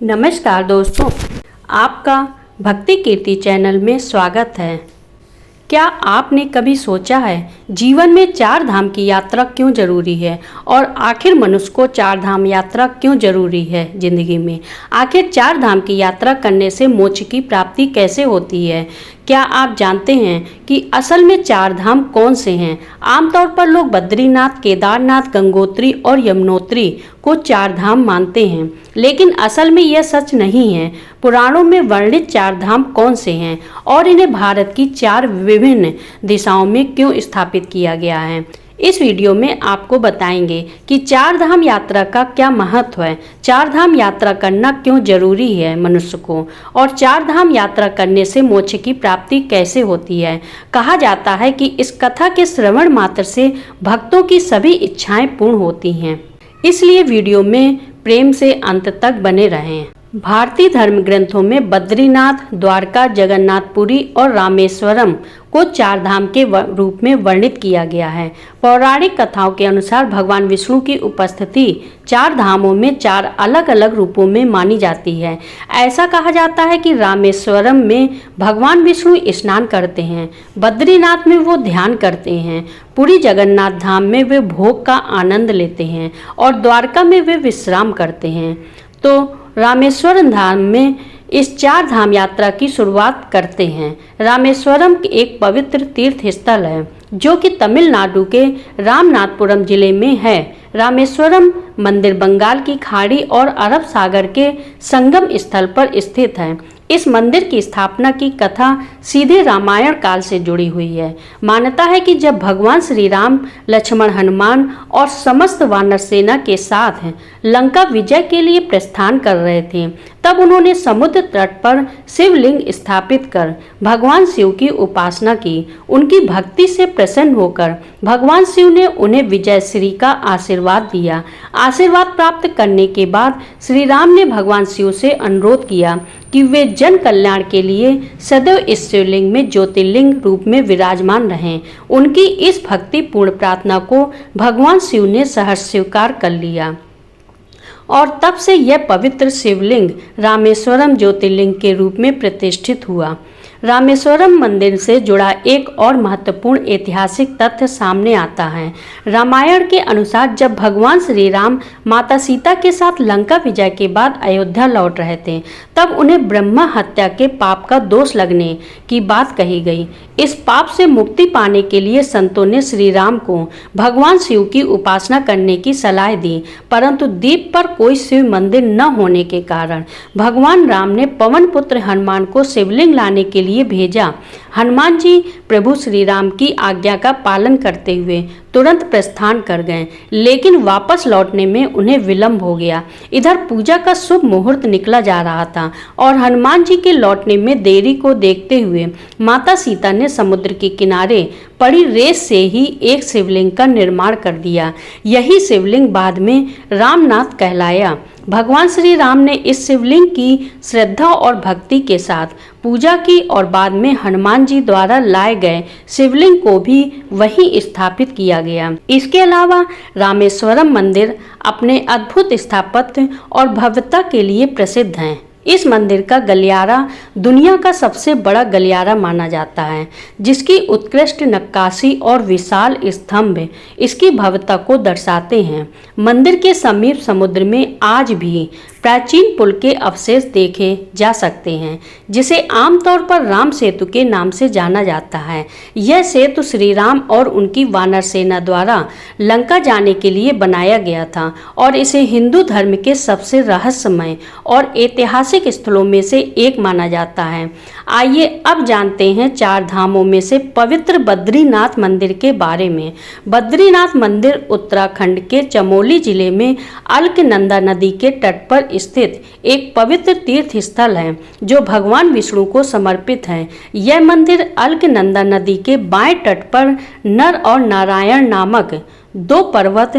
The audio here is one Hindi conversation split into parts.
नमस्कार दोस्तों, आपका भक्ति कीर्ति चैनल में स्वागत है। क्या आपने कभी सोचा है जीवन में चार धाम की यात्रा क्यों जरूरी है और आखिर मनुष्य को चार धाम यात्रा क्यों जरूरी है जिंदगी में? आखिर चार धाम की यात्रा करने से मोक्ष की प्राप्ति कैसे होती है? क्या आप जानते हैं कि असल में चार धाम कौन से हैं? आमतौर पर लोग बद्रीनाथ, केदारनाथ, गंगोत्री और यमुनोत्री को चार धाम मानते हैं, लेकिन असल में यह सच नहीं है। पुराणों में वर्णित चार धाम कौन से हैं और इन्हें भारत की चार विभिन्न दिशाओं में क्यों स्थापित किया गया है? इस वीडियो में आपको बताएंगे कि चार धाम यात्रा का क्या महत्व है, चार धाम यात्रा करना क्यों जरूरी है मनुष्य को, और चार धाम यात्रा करने से मोक्ष की प्राप्ति कैसे होती है। कहा जाता है कि इस कथा के श्रवण मात्र से भक्तों की सभी इच्छाएं पूर्ण होती हैं, इसलिए वीडियो में प्रेम से अंत तक बने रहें। भारतीय धर्म ग्रंथों में बद्रीनाथ, द्वारका, जगन्नाथपुरी और रामेश्वरम को चार धाम के रूप में वर्णित किया गया है। पौराणिक कथाओं के अनुसार भगवान विष्णु की उपस्थिति चार धामों में चार अलग अलग रूपों में मानी जाती है। ऐसा कहा जाता है कि रामेश्वरम में भगवान विष्णु स्नान करते हैं, बद्रीनाथ में वो ध्यान करते हैं, पुरी जगन्नाथ धाम में वे भोग का आनंद लेते हैं और द्वारका में वे विश्राम करते हैं। तो रामेश्वरम धाम में इस चार धाम यात्रा की शुरुआत करते हैं। रामेश्वरम एक पवित्र तीर्थ स्थल है जो कि तमिलनाडु के रामनाथपुरम जिले में है। रामेश्वरम मंदिर बंगाल की खाड़ी और अरब सागर के संगम स्थल पर स्थित है। इस मंदिर की स्थापना की कथा सीधे रामायण काल से जुड़ी हुई है। मान्यता है कि जब भगवान श्री राम, लक्ष्मण, हनुमान और समस्त वानर सेना के साथ लंका विजय के लिए प्रस्थान कर रहे थे, तब उन्होंने समुद्र तट पर शिवलिंग स्थापित कर भगवान शिव की उपासना की। उनकी भक्ति से प्रसन्न होकर भगवान शिव ने उन्हें विजयश्री का आशीर्वाद दिया। आशीर्वाद प्राप्त करने के बाद श्री राम ने भगवान शिव से अनुरोध किया कि वे जन कल्याण के लिए सदैव इस शिवलिंग में ज्योतिर्लिंग रूप में विराजमान रहें। उनकी इस भक्तिपूर्ण प्रार्थना को भगवान शिव ने सहर्ष स्वीकार कर लिया और तब से यह पवित्र शिवलिंग रामेश्वरम ज्योतिर्लिंग के रूप में प्रतिष्ठित हुआ। रामेश्वरम मंदिर से जुड़ा एक और महत्वपूर्ण ऐतिहासिक तथ्य सामने आता है। रामायण के अनुसार जब भगवान श्री राम माता सीता के साथ लंका विजय के बाद अयोध्या लौट रहे थे, तब उन्हें ब्रह्मा हत्या के पाप का दोष लगने की बात कही गई। इस पाप से मुक्ति पाने के लिए संतों ने श्री राम को भगवान शिव की उपासना करने की सलाह दी, परंतु द्वीप पर कोई शिव मंदिर न होने के कारण भगवान राम ने पवन पुत्र हनुमान को शिवलिंग लाने के लिए भेजा। हनुमान जी प्रभु श्री राम की आज्ञा का पालन करते हुए तुरंत प्रस्थान कर गए, लेकिन वापस लौटने में उन्हें विलंब हो गया। इधर पूजा का शुभ मुहूर्त निकला जा रहा था और हनुमान जी के लौटने में देरी को देखते हुए माता सीता ने समुद्र के किनारे पड़ी रेत से ही एक शिवलिंग का निर्माण कर दिया। यही शिवलिंग बाद में रामनाथ कहलाया। भगवान श्री राम ने इस शिवलिंग की श्रद्धा और भक्ति के साथ पूजा की और बाद में हनुमान जी द्वारा लाए गए शिवलिंग को भी वहीं स्थापित किया गया। इसके अलावा रामेश्वरम मंदिर अपने अद्भुत स्थापत्य और भव्यता के लिए प्रसिद्ध है। इस मंदिर का गलियारा दुनिया का सबसे बड़ा गलियारा माना जाता है, जिसकी उत्कृष्ट नक्काशी और विशाल स्तंभ इसकी भव्यता को दर्शाते हैं। मंदिर के समीप समुद्र में आज भी प्राचीन पुल के अवशेष देखे जा सकते हैं, जिसे आमतौर पर राम सेतु के नाम से जाना जाता है। यह सेतु श्री राम और उनकी वानर सेना द्वारा लंका जाने के लिए बनाया गया था और इसे हिंदू धर्म के सबसे रहस्यमय और ऐतिहासिक स्थलों में से एक माना जाता है। आइए अब जानते हैं चार धामों में से पवित्र बद्रीनाथ मंदिर के बारे में। बद्रीनाथ मंदिर उत्तराखंड के चमोली जिले में अलकनंदा नदी के तट पर स्थित एक पवित्र तीर्थ स्थल है जो भगवान विष्णु को समर्पित है। यह मंदिर अलकनंदा नदी के बाएं तट पर नर और नारायण नामक दो पर्वत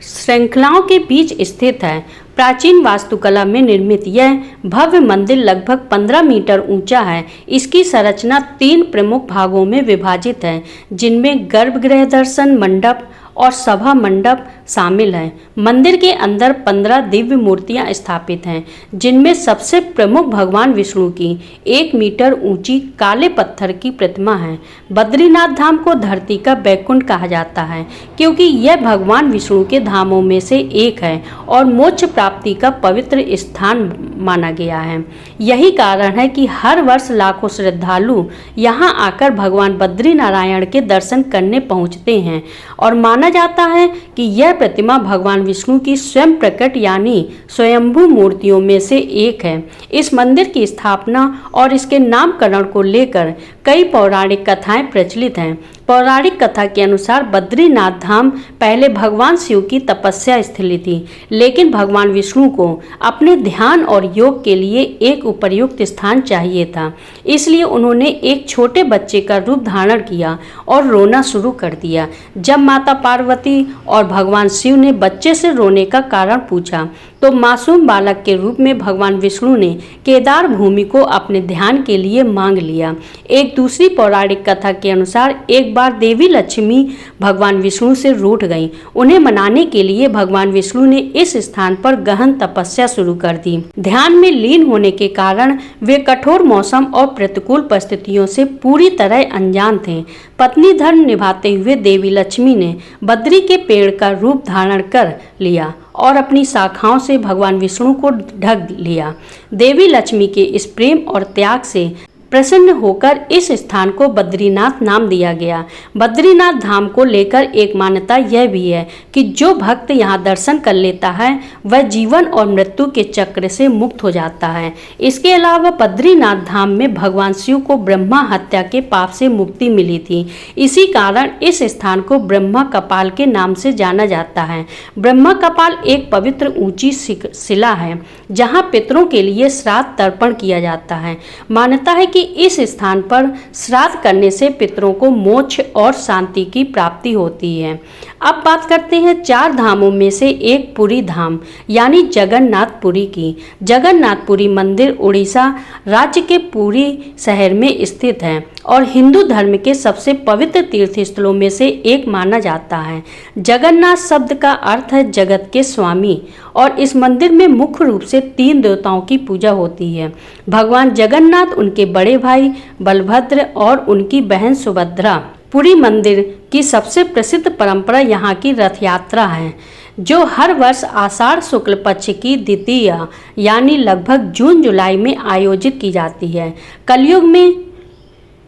श्रृंखलाओं के बीच स्थित है। प्राचीन वास्तुकला में निर्मित यह भव्य मंदिर लगभग 15 मीटर ऊंचा है। इसकी संरचना 3 प्रमुख भागों में विभाजित है, जिनमें गर्भगृह, दर्शन मंडप और सभा मंडप शामिल हैं। मंदिर के अंदर 15 दिव्य मूर्तियां स्थापित हैं, जिनमें सबसे प्रमुख भगवान विष्णु की 1 मीटर ऊंची काले पत्थर की प्रतिमा है। बद्रीनाथ धाम को धरती का बैकुंठ कहा जाता है, क्योंकि यह भगवान विष्णु के धामों में से एक है और मोक्ष प्राप्ति का पवित्र स्थान माना गया है। यही कारण है कि हर वर्ष लाखों श्रद्धालु यहाँ आकर भगवान बद्रीनारायण के दर्शन करने पहुँचते हैं और माना जाता है कि यह प्रतिमा भगवान विष्णु की स्वयं प्रकट यानी स्वयंभू मूर्तियों में से एक है। इस मंदिर की स्थापना और इसके नामकरण को लेकर कई पौराणिक कथाएं प्रचलित हैं। पौराणिक कथा के अनुसार बद्रीनाथ धाम पहले भगवान शिव की तपस्या स्थली थी, लेकिन भगवान विष्णु को अपने ध्यान और योग के लिए एक उपयुक्त स्थान चाहिए था। इसलिए उन्होंने एक छोटे बच्चे का रूप धारण किया और रोना शुरू कर दिया। जब माता पार्वती और भगवान शिव ने बच्चे से रोने का कारण पूछा, तो मासूम बालक के रूप में भगवान विष्णु ने केदार भूमि को अपने ध्यान के लिए मांग लिया। एक दूसरी पौराणिक कथा के अनुसार एक बार देवी लक्ष्मी भगवान विष्णु से रूठ गईं। उन्हें मनाने के लिए भगवान विष्णु ने इस स्थान पर गहन तपस्या शुरू कर दी। ध्यान में लीन होने के कारण वे कठोर मौसम और प्रतिकूल परिस्थितियों से पूरी तरह अनजान थे। पत्नी धर्म निभाते हुए देवी लक्ष्मी ने बद्री के पेड़ का रूप धारण कर लिया और अपनी शाखाओं से भगवान विष्णु को ढक लिया। देवी लक्ष्मी के इस प्रेम और त्याग से प्रसन्न होकर इस स्थान को बद्रीनाथ नाम दिया गया। बद्रीनाथ धाम को लेकर एक मान्यता यह भी है कि जो भक्त यहाँ दर्शन कर लेता है वह जीवन और मृत्यु के चक्र से मुक्त हो जाता है। इसके अलावा बद्रीनाथ धाम में भगवान शिव को ब्रह्मा हत्या के पाप से मुक्ति मिली थी। इसी कारण इस स्थान को ब्रह्मा कपाल के नाम से जाना जाता है। ब्रह्मा कपाल एक पवित्र ऊंची शिला है, जहाँ पितरों के लिए श्राद्ध तर्पण किया जाता है। मान्यता है कि इस स्थान पर श्राद्ध करने से पितरों को मोक्ष और शांति की प्राप्ति होती है। अब बात करते हैं 4 धामों में से एक पुरी धाम यानी जगन्नाथपुरी की। जगन्नाथपुरी मंदिर उड़ीसा राज्य के पुरी शहर में स्थित है और हिंदू धर्म के सबसे पवित्र तीर्थ स्थलों में से एक माना जाता है। जगन्नाथ शब्द का अर्थ है जगत के स्वामी और इस मंदिर में मुख्य रूप से 3 देवताओं की पूजा होती है। भगवान जगन्नाथ, उनके बड़े भाई बलभद्र और उनकी बहन सुभद्रा। पुरी मंदिर की सबसे प्रसिद्ध परंपरा यहाँ की रथ यात्रा है, जो हर वर्ष आषाढ़ शुक्ल पक्ष की द्वितीया यानी लगभग जून जुलाई में आयोजित की जाती है। कलयुग में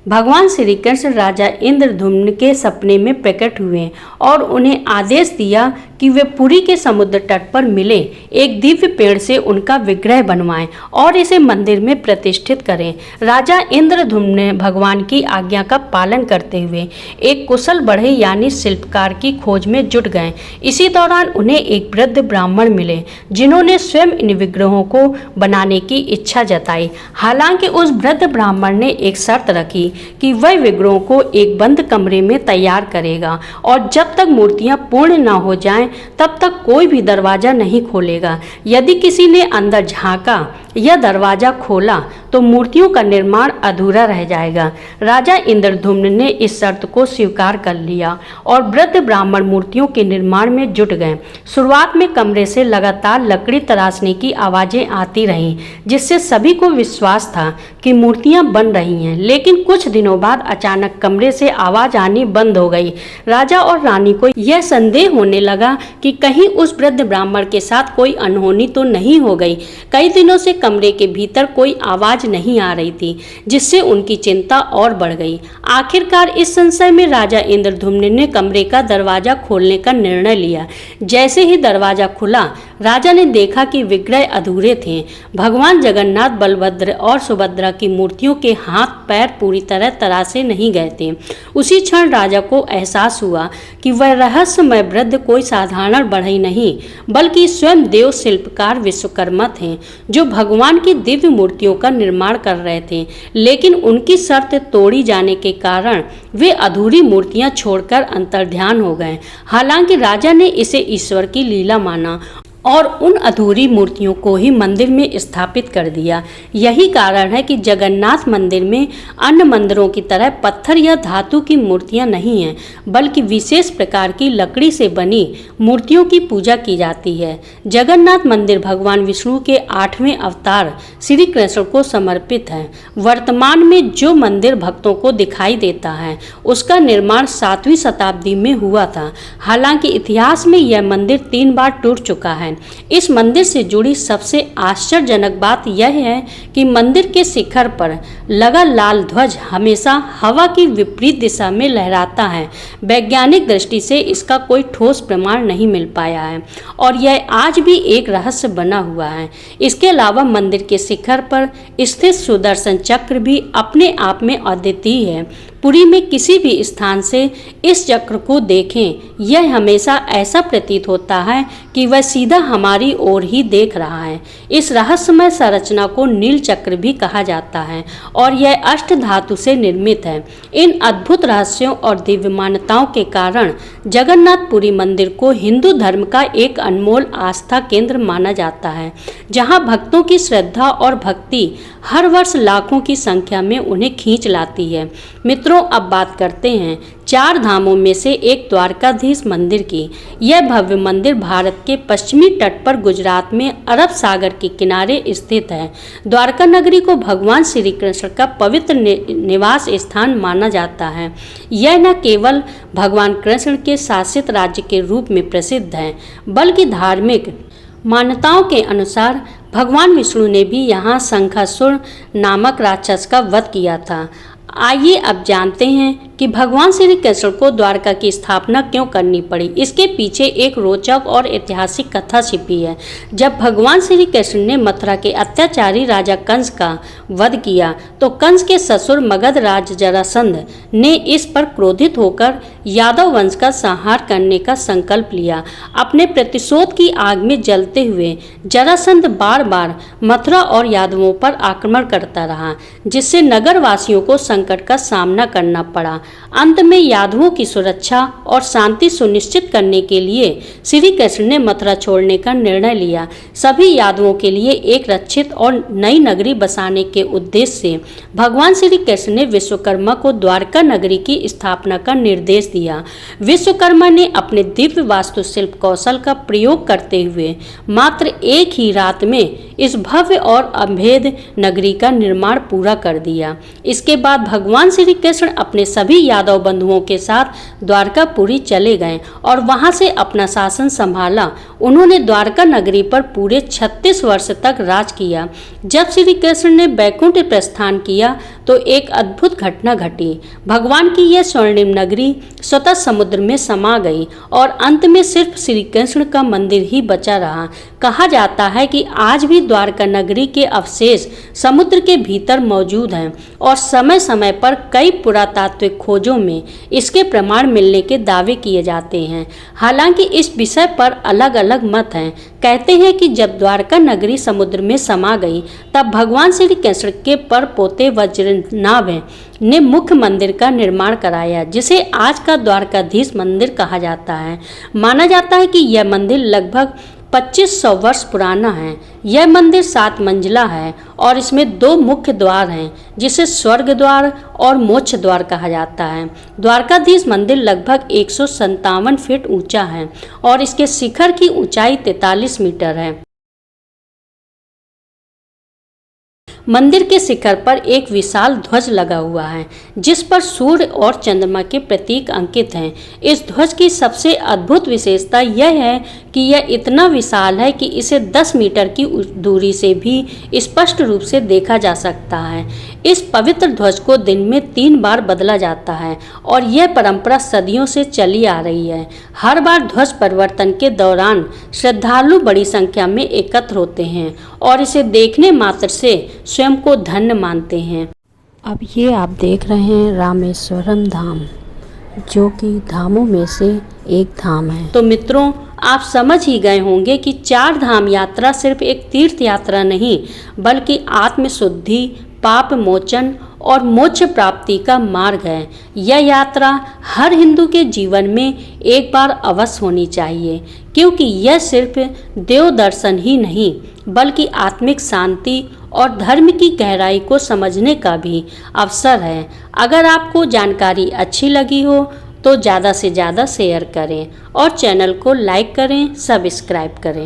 भगवान श्री कृष्ण राजा इंद्रद्युम्न के सपने में प्रकट हुए और उन्हें आदेश दिया कि वे पुरी के समुद्र तट पर मिले एक दिव्य पेड़ से उनका विग्रह बनवाएं और इसे मंदिर में प्रतिष्ठित करें। राजा इंद्रद्युम्न ने भगवान की आज्ञा का पालन करते हुए एक कुशल बढ़ई यानी शिल्पकार की खोज में जुट गए। इसी दौरान उन्हें एक वृद्ध ब्राह्मण मिले, जिन्होंने स्वयं इन विग्रहों को बनाने की इच्छा जताई। हालांकि उस वृद्ध ब्राह्मण ने एक शर्त रखी कि वह विग्रहों को एक बंद कमरे में तैयार करेगा और जब तक मूर्तियां पूर्ण न हो जाएं तब तक कोई भी दरवाजा नहीं खोलेगा। यदि किसी ने अंदर झांका या दरवाजा खोला तो मूर्तियों का निर्माण अधूरा रह जाएगा। राजा इंद्रद्युम्न ने इस शर्त को स्वीकार कर लिया और वृद्ध ब्राह्मण मूर्तियों के निर्माण में जुट गए। शुरुआत में कमरे से लगातार लकड़ी तराशने की आवाजें आती रहीं, जिससे सभी को विश्वास था कि मूर्तियां बन रही हैं। लेकिन कुछ दिनों बाद अचानक कमरे से आवाज आनी बंद हो गई। राजा और रानी को यह संदेह होने लगा कि कहीं उस वृद्ध ब्राह्मण के साथ कोई अनहोनी तो नहीं हो गई। कई दिनों से कमरे के भीतर कोई आवाज नहीं आ रही थी, जिससे उनकी चिंता और बढ़ गई। आखिरकार इस संशय में राजा इंद्रद्युम्न ने कमरे का दरवाजा खोलने का निर्णय लिया। जैसे ही दरवाजा खुला, राजा ने देखा कि विग्रह अधूरे थे। भगवान जगन्नाथ, बलभद्र और सुभद्रा की मूर्तियों के हाथ पैर पूरी तरह तराशे नहीं गए थे। उसी क्षण राजा को एहसास हुआ कि वह रहस्यमय वृद्ध कोई साधारण बढ़ई नहीं, बल्कि स्वयं देव शिल्पकार विश्वकर्मा थे, जो भगवान की दिव्य मूर्तियों का निर्माण कर रहे थे। लेकिन उनकी शर्त तोड़ी जाने के कारण वे अधूरी मूर्तियां छोड़कर अंतर्ध्यान हो गए। हालांकि राजा ने इसे ईश्वर की लीला माना और उन अधूरी मूर्तियों को ही मंदिर में स्थापित कर दिया। यही कारण है कि जगन्नाथ मंदिर में अन्य मंदिरों की तरह पत्थर या धातु की मूर्तियां नहीं हैं, बल्कि विशेष प्रकार की लकड़ी से बनी मूर्तियों की पूजा की जाती है। जगन्नाथ मंदिर भगवान विष्णु के 8वें अवतार श्री कृष्ण को समर्पित है। वर्तमान में जो मंदिर भक्तों को दिखाई देता है उसका निर्माण 7वीं शताब्दी में हुआ था। हालांकि इतिहास में यह मंदिर 3 बार टूट चुका है। इस मंदिर से जुड़ी सबसे आश्चर्यजनक बात यह है कि मंदिर के शिखर पर लगा लाल ध्वज हमेशा हवा की विपरीत दिशा में लहराता है। वैज्ञानिक दृष्टि से इसका कोई ठोस प्रमाण नहीं मिल पाया है और यह आज भी एक रहस्य बना हुआ है। इसके अलावा मंदिर के शिखर पर स्थित सुदर्शन चक्र भी अपने आप में अद्वितीय है। पुरी में किसी भी स्थान से इस चक्र को देखें, यह हमेशा ऐसा प्रतीत होता है कि वह सीधा हमारी ओर ही देख रहा है। इस रहस्यमय संरचना को नील चक्र भी कहा जाता है और यह अष्ट धातु से निर्मित है। इन अद्भुत रहस्यों और दिव्य मान्यताओं के कारण जगन्नाथपुरी मंदिर को हिंदू धर्म का एक अनमोल आस्था केंद्र माना जाता है, जहां भक्तों की श्रद्धा और भक्ति हर वर्ष लाखों की संख्या में उन्हें खींच लाती है। मित्रों, अब बात करते हैं 4 धामों में से एक द्वारकाधीश मंदिर की। यह भव्य मंदिर भारत के पश्चिमी तट पर गुजरात में अरब सागर के किनारे स्थित है। द्वारका नगरी को भगवान श्री कृष्ण का पवित्र निवास स्थान माना जाता है। यह न केवल भगवान कृष्ण के शासित राज्य के रूप में प्रसिद्ध है, बल्कि धार्मिक मान्यताओं के अनुसार भगवान विष्णु ने भी यहाँ शंखासुर नामक राक्षस का वध किया था। आइए अब जानते हैं कि भगवान श्री कृष्ण को द्वारका की स्थापना क्यों करनी पड़ी। इसके पीछे एक रोचक और ऐतिहासिक कथा छिपी है। जब भगवान श्री कृष्ण ने मथुरा के अत्याचारी राजा कंस का वध किया तो कंस के ससुर मगध राज जरासंध ने इस पर क्रोधित होकर यादव वंश का संहार करने का संकल्प लिया। अपने प्रतिशोध की आग में जलते हुए जरासंध बार बार मथुरा और यादवों पर आक्रमण करता रहा, जिससे नगरवासियों को संकट का सामना करना पड़ा। अंत में यादवों की सुरक्षा और शांति सुनिश्चित करने के लिए श्री कृष्ण ने मथुरा छोड़ने का निर्णय लिया। सभी यादवों के लिए एक रक्षित और नई नगरी बसाने के उद्देश्य से भगवान श्री कृष्ण ने विश्वकर्मा को द्वारका नगरी की स्थापना का निर्देश दिया। विश्वकर्मा ने अपने दिव्य वास्तुशिल्प कौशल का प्रयोग करते हुए मात्र एक ही रात में इस भव्य और अभेद नगरी का निर्माण पूरा कर दिया। इसके बाद भगवान श्री कृष्ण अपने सभी यादव बंधुओं के साथ द्वारकापुरी चले गए और वहां से अपना शासन संभाला। उन्होंने द्वारका नगरी पर पूरे 36 वर्ष तक राज किया। जब श्री कृष्ण ने बैकुंठ प्रस्थान किया तो एक अद्भुत घटना घटी। भगवान की यह स्वर्णिम नगरी स्वतः समुद्र में समा गई और अंत में सिर्फ श्री कृष्ण का मंदिर ही बचा रहा। कहा जाता है कि आज भी द्वारका नगरी के अवशेष समुद्र के भीतर मौजूद हैं और समय समय पर कई पुरातात्विक खोजों में इसके प्रमाण मिलने के दावे किए जाते हैं। हालांकि इस विषय पर अलग अलग मत हैं। कहते हैं कि जब द्वारका नगरी समुद्र में समा गई तब भगवान श्री कृष्ण के पर पोते वज्रनाभ ने मुख्य मंदिर का निर्माण कराया, जिसे आज का द्वारकाधीश मंदिर कहा जाता है। माना जाता है कि यह मंदिर लगभग 2500 वर्ष पुराना है। यह मंदिर 7 मंजिला है और इसमें 2 मुख्य द्वार हैं, जिसे स्वर्ग द्वार और मोक्ष द्वार कहा जाता है। द्वारकाधीश मंदिर लगभग 157 फीट ऊंचा है और इसके शिखर की ऊंचाई 43 मीटर है। मंदिर के शिखर पर एक विशाल ध्वज लगा हुआ है, जिस पर सूर्य और चंद्रमा के प्रतीक अंकित हैं। इस ध्वज की सबसे अद्भुत विशेषता यह है कि यह इतना विशाल है कि इसे 10 मीटर की दूरी से भी स्पष्ट रूप से देखा जा सकता है। इस पवित्र ध्वज को दिन में 3 बार बदला जाता है और यह परंपरा सदियों से चली आ रही है। हर बार ध्वज परिवर्तन के दौरान श्रद्धालु बड़ी संख्या में एकत्र होते हैं और इसे देखने मात्र से स्वयं को धन्य मानते हैं। अब ये आप देख रहे हैं रामेश्वरम धाम, जो कि धामों में से एक धाम है। तो मित्रों, आप समझ ही गए होंगे कि 4 धाम यात्रा सिर्फ एक तीर्थ यात्रा नहीं, बल्कि आत्मशुद्धि, पाप मोचन और मोक्ष प्राप्ति का मार्ग है। यह यात्रा हर हिंदू के जीवन में एक बार अवश्य होनी चाहिए, क्योंकि यह सिर्फ देव दर्शन ही नहीं बल्कि आत्मिक शांति और धर्म की गहराई को समझने का भी अवसर है। अगर आपको जानकारी अच्छी लगी हो तो ज़्यादा से ज़्यादा शेयर करें और चैनल को लाइक करें, सब्सक्राइब करें।